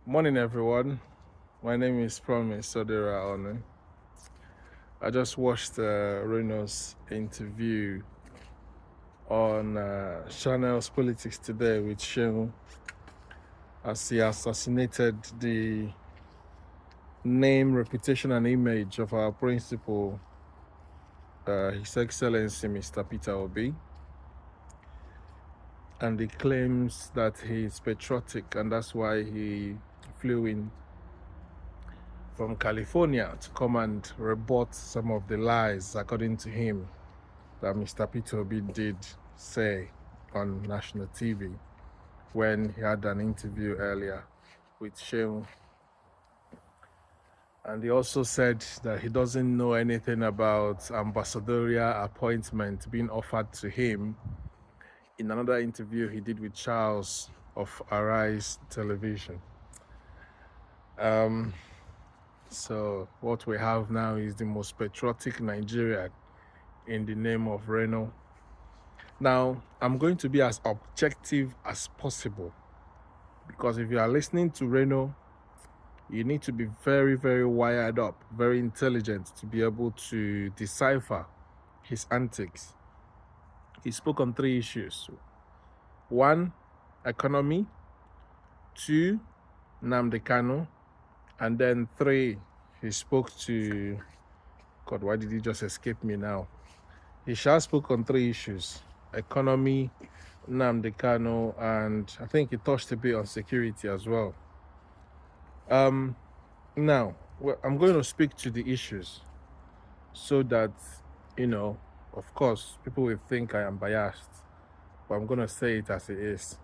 Morning, everyone. My name is Promise Sodera Onu. I just watched Reno's interview on Channel's Politics Today with Shehu as he assassinated the name, reputation, and image of our principal, His Excellency Mr. Peter Obi. And he claims that he is patriotic, and that's why he flew in from California to come and rebut some of the lies, according to him, that Mr. Peter Obi did say on national TV when he had an interview earlier with Shehu. And he also said that he doesn't know anything about ambassadorial appointment being offered to him in another interview he did with Charles of Arise Television. So what we have now is the most patriotic Nigerian in the name of Reno. Now, I'm going to be as objective as possible, because if you are listening to Reno, you need to be very, very wired up, very intelligent to be able to decipher his antics. He spoke on 3 issues. 1, economy. 2, Nnamdi Kanu. And then 3, he spoke to... God, why did he just escape me now? He shall spoke on 3 issues. Economy, Nnamdi Kanu, and I think he touched a bit on security as well. Now, I'm going to speak to the issues so that, of course, people will think I am biased, but I'm going to say it as it is.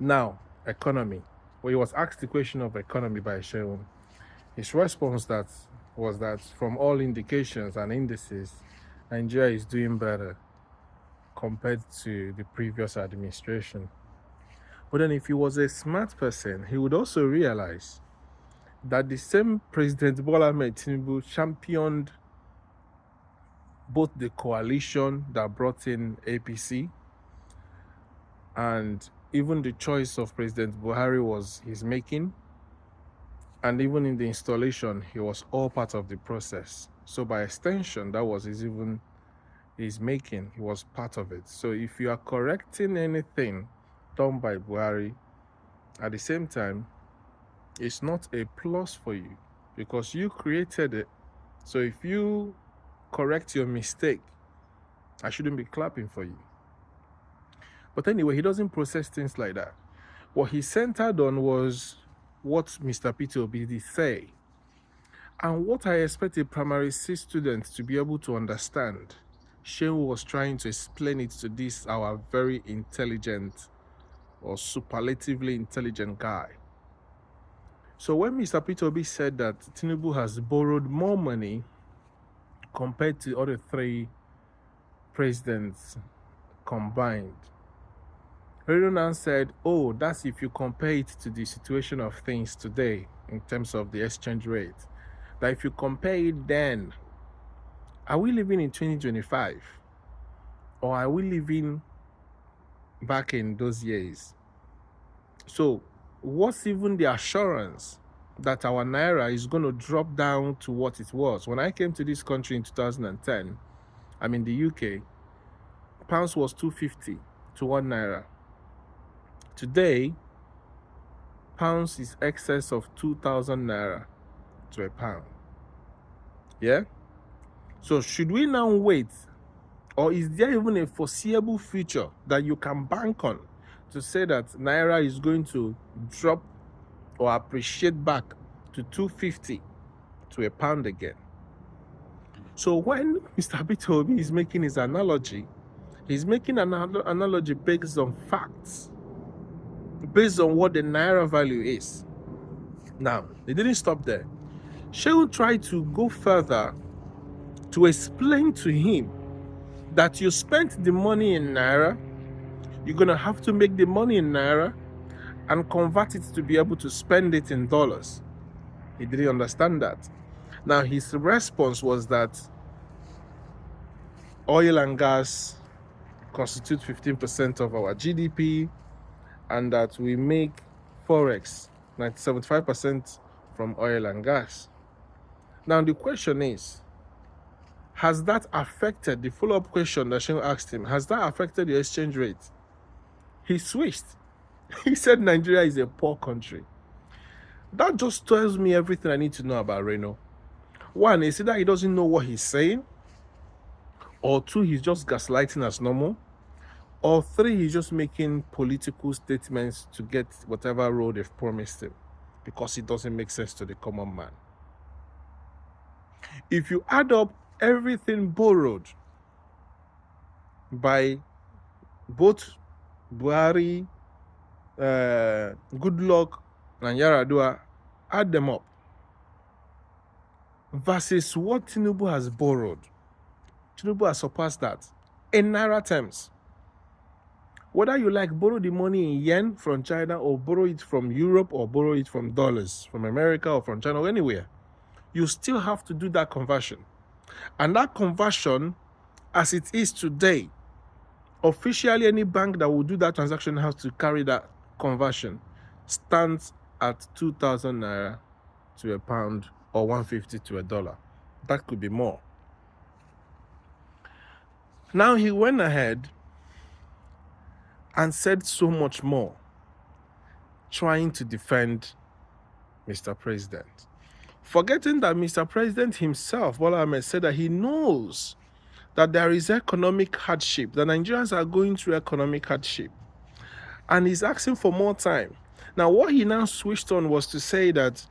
Now, economy. When he was asked the question of economy by Shehu, his response was that from all indications and indices, Nigeria is doing better compared to the previous administration. But then if he was a smart person, he would also realize that the same President Bola Ahmed Tinubu championed both the coalition that brought in APC, and even the choice of President Buhari was his making, and even in the installation, he was all part of the process. So by extension, that was his making. He was part of it. So if you are correcting anything done by Buhari, at the same time, it's not a plus for you because you created it. So if you correct your mistake, I shouldn't be clapping for you. But anyway, he doesn't process things like that. What he centered on was what Mr. Peter Obi did say, and what I expect a primary 6 student to be able to understand. Shehu was trying to explain it to this, our very intelligent or superlatively intelligent guy. So when Mr. Peter Obi said that Tinubu has borrowed more money compared to other 3 presidents combined, Reno said, oh, that's if you compare it to the situation of things today in terms of the exchange rate. That if you compare it then, are we living in 2025? Or are we living back in those years? So what's even the assurance that our naira is going to drop down to what it was? When I came to this country in 2010, I'm in the UK, pounds was 250 to 1 naira. Today, pounds is excess of 2,000 naira to a pound. Yeah? So should we now wait, or is there even a foreseeable future that you can bank on to say that naira is going to drop or appreciate back to 250 to a pound again? So when Mr. Peter Obi is making his analogy, he's making an analogy based on facts, based on what the naira value is. Now, they didn't stop there. Shehu tried to go further to explain to him that you spent the money in naira, you're going to have to make the money in naira and convert it to be able to spend it in dollars. He didn't understand that. Now, his response was that oil and gas constitute 15% of our GDP, and that we make forex 75% from oil and gas. Now the question is, has that affected, the follow-up question that Shehu asked him, has that affected the exchange rate? He switched. He said Nigeria is a poor country. That just tells me everything I need to know about Reno. One, is either he doesn't know what he's saying, or two, he's just gaslighting as normal, or three, he's just making political statements to get whatever role they've promised him, because it doesn't make sense to the common man. If you add up everything borrowed by both Buhari, Goodluck, and Yaradua, add them up, versus what Tinubu has borrowed, Tinubu has surpassed that in Naira terms. Whether you like borrow the money in yen from China, or borrow it from Europe, or borrow it from dollars from America or from China or anywhere, you still have to do that conversion. And that conversion, as it is today, officially any bank that will do that transaction has to carry that conversion, stands at 2,000 naira to a pound, or 150 to a dollar. That could be more. Now he went ahead and said so much more, trying to defend Mr. President, forgetting that Mr. President himself, Bola Ahmed, said that he knows that there is economic hardship, that Nigerians are going through economic hardship, and he's asking for more time. Now, what he now switched on was to say that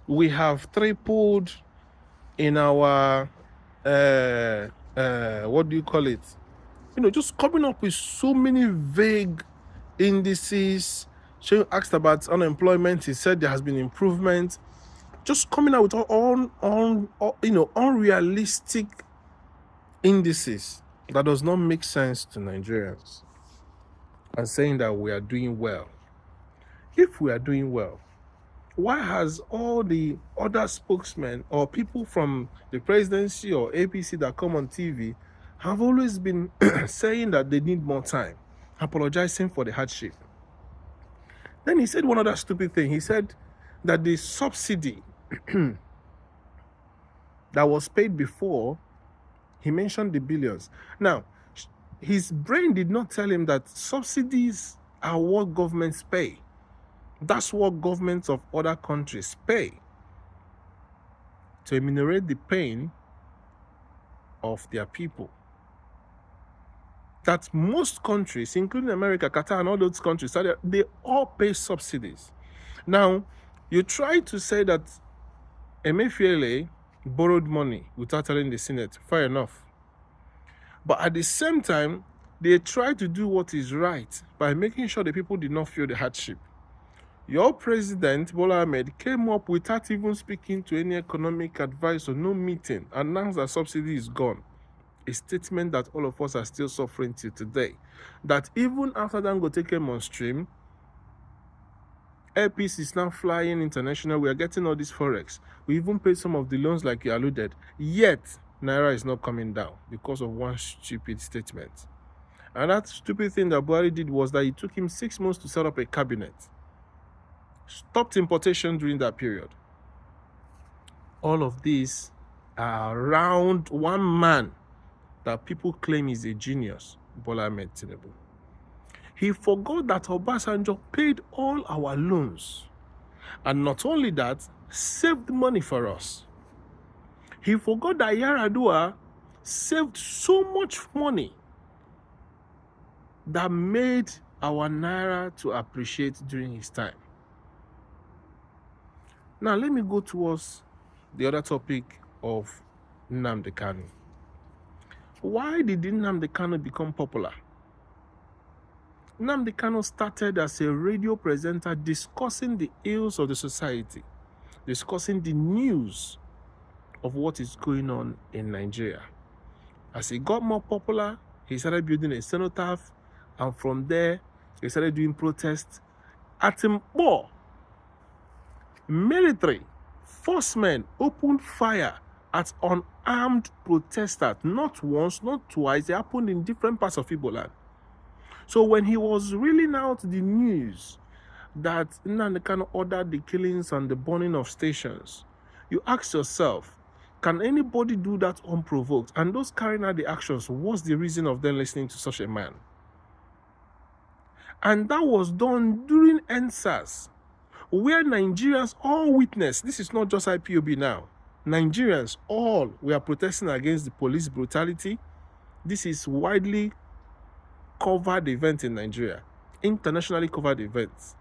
we have tripled in our, what do you call it? Just coming up with so many vague indices. She asked about unemployment. He said there has been improvement. Just coming out with unrealistic indices that does not make sense to Nigerians, and saying that we are doing well. If we are doing well, why has all the other spokesmen or people from the presidency or APC that come on TV have always been saying that they need more time, apologizing for the hardship? Then he said one other stupid thing. He said that the subsidy that was paid before, he mentioned the billions. Now, his brain did not tell him that subsidies are what governments pay. That's what governments of other countries pay to ameliorate the pain of their people. That most countries, including America, Qatar, and all those countries, they all pay subsidies. Now, you try to say that Emefiele borrowed money without telling the Senate. Fair enough. But at the same time, they try to do what is right by making sure the people did not feel the hardship. Your president, Bola Ahmed, came up without even speaking to any economic advisor, no meeting, announced that subsidy is gone. A statement that all of us are still suffering till today. That even after Dangote came on stream, Air Peace is now flying international. We are getting all this forex. We even paid some of the loans like you alluded. Yet, Naira is not coming down because of one stupid statement. And that stupid thing that Buhari did was that it took him 6 months to set up a cabinet. Stopped importation during that period. All of these are around one man that people claim is a genius, Bola Ahmed Tinubu. He forgot that Obasanjo paid all our loans, and not only that, saved money for us. He forgot that Yaradua saved so much money that made our Naira to appreciate during his time. Now, let me go towards the other topic of Nnamdi Kanu. Why did Nnamdi Kanu become popular? Nnamdi Kanu started as a radio presenter discussing the ills of the society, discussing the news of what is going on in Nigeria. As he got more popular, he started building a cenotaph, and from there, he started doing protests. At Mbo, military forcemen opened fire at unarmed protesters. Not once, not twice. It happened in different parts of Igbo land. So when he was reeling out the news that Nnamdi Kanu ordered the killings and the burning of stations, you ask yourself, can anybody do that unprovoked? And those carrying out the actions, what's the reason of them listening to such a man? And that was done during NSAS, where Nigerians all witnessed. This is not just IPOB now. Nigerians all were protesting against the police brutality. This is widely covered event in Nigeria, internationally covered events.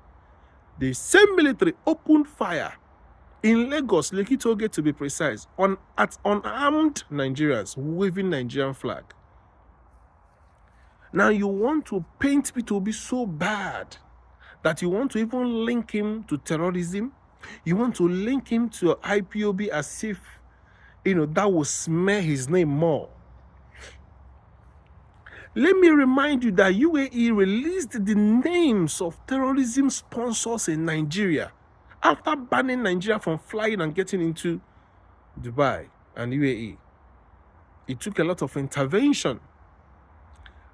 The same military opened fire in Lagos, Lekki Toll Gate to be precise, at unarmed Nigerians waving Nigerian flag. Now you want to paint Peter Obi so bad that you want to even link him to terrorism. You want to link him to IPOB as if, that will smear his name more. Let me remind you that UAE released the names of terrorism sponsors in Nigeria after banning Nigeria from flying and getting into Dubai and UAE. It took a lot of intervention.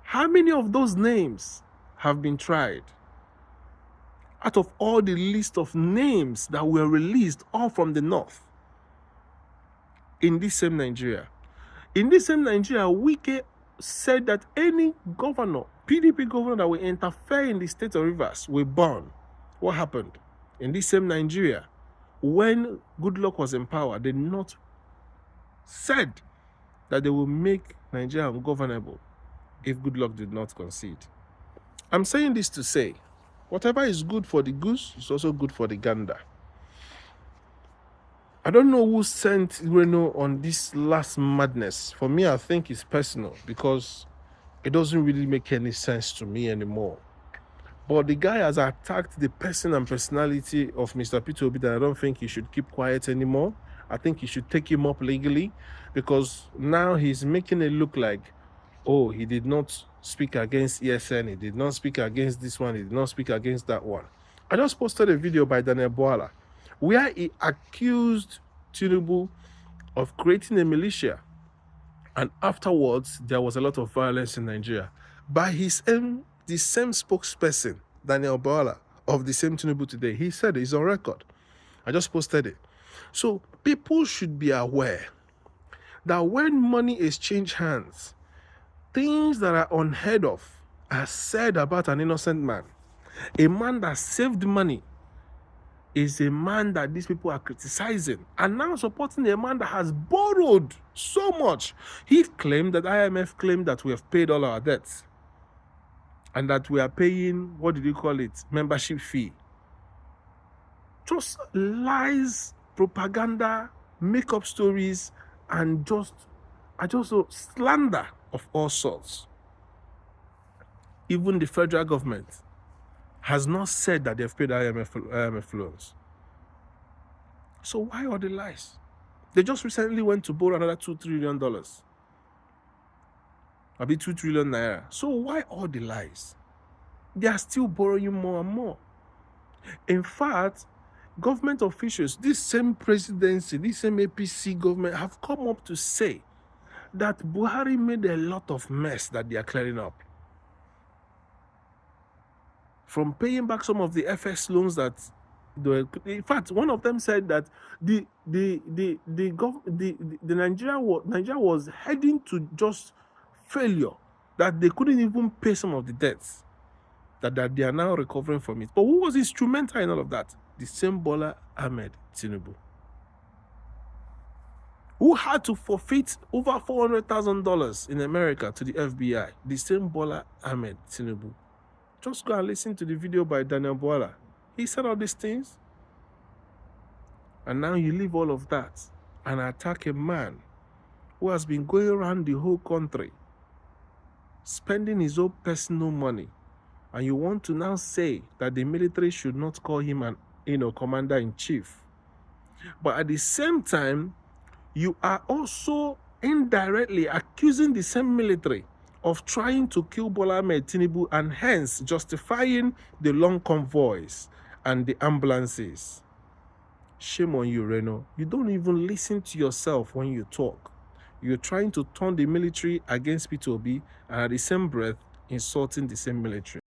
How many of those names have been tried? Out of all the list of names that were released, all from the north, in this same Nigeria. In this same Nigeria, Wike said that any governor, PDP governor that will interfere in the state of Rivers will burn. What happened? In this same Nigeria, when Goodluck was in power, the North said that they will make Nigeria ungovernable if Goodluck did not concede. I'm saying this to say, whatever is good for the goose is also good for the gander. I don't know who sent Reno on this last madness. For me, I think it's personal because it doesn't really make any sense to me anymore. But the guy has attacked the person and personality of Mr. Peter Obi that I don't think he should keep quiet anymore. I think he should take him up legally because now he's making it look like, oh, he did not speak against ESN, he did not speak against this one, he did not speak against that one. I just posted a video by Daniel Boala where he accused Tinubu of creating a militia, and afterwards there was a lot of violence in Nigeria by the same spokesperson, Daniel Boala, of the same Tinubu today. He said it's on record. I just posted it. So people should be aware that when money is changed hands, things that are unheard of are said about an innocent man. A man that saved money is a man that these people are criticizing and now supporting a man that has borrowed so much. He claimed that IMF claimed that we have paid all our debts and that we are paying, what did you call it, membership fee. Just lies, propaganda, make-up stories, and just slander of all sorts. Even the federal government has not said that they've paid IMF loans. So why all the lies? They just recently went to borrow another $2 trillion. Maybe 2 trillion naira. So why all the lies? They are still borrowing more and more. In fact, government officials, this same presidency, this same APC government have come up to say that Buhari made a lot of mess that they are clearing up. From paying back some of the FS loans that in fact, one of them said that Nigeria was heading to just failure, that they couldn't even pay some of the debts, that they are now recovering from it. But who was instrumental in all of that? The same Bola Ahmed Tinubu, who had to forfeit over $400,000 in America to the FBI. The same Bola Ahmed Tinubu. Just go and listen to the video by Daniel Boala. He said all these things. And now you leave all of that and attack a man who has been going around the whole country, spending his own personal money. And you want to now say that the military should not call him an commander-in-chief. But at the same time, you are also indirectly accusing the same military of trying to kill Bola Ahmed Tinubu and hence justifying the long convoys and the ambulances. Shame on you, Reno. You don't even listen to yourself when you talk. You're trying to turn the military against Peter Obi and at the same breath insulting the same military.